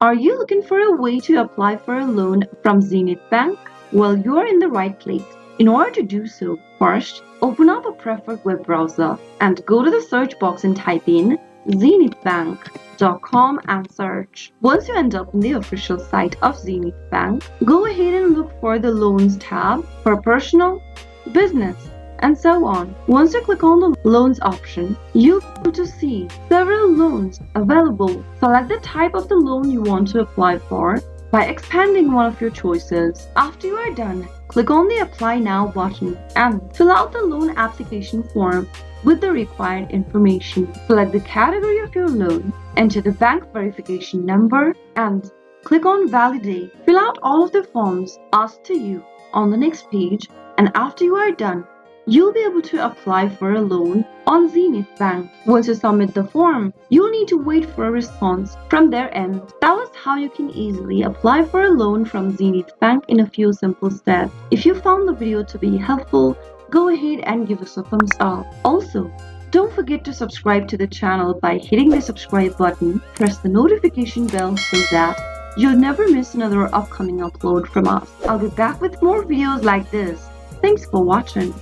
Are you looking for a way to apply for a loan from Zenith Bank? Well, you are in the right place. In order to do so, first, open up a preferred web browser and go to the search box and type in zenithbank.com and search. Once you end up in the official site of Zenith Bank, go ahead and look for the Loans tab for personal, business, and so on. Once you click on the loans option, you'll be able to see several loans available. Select the type of the loan you want to apply for by expanding one of your choices. After you are done, click on the Apply Now button and fill out the loan application form with the required information. Select the category of your loan, enter the bank verification number, and click on Validate. Fill out all of the forms asked to you on the next page, and after you are done, you'll be able to apply for a loan on Zenith Bank. Once you submit the form, you'll need to wait for a response from their end. That was how you can easily apply for a loan from Zenith Bank in a few simple steps. If you found the video to be helpful, go ahead and give us a thumbs up. Also, don't forget to subscribe to the channel by hitting the subscribe button. Press the notification bell so that you'll never miss another upcoming upload from us. I'll be back with more videos like this. Thanks for watching.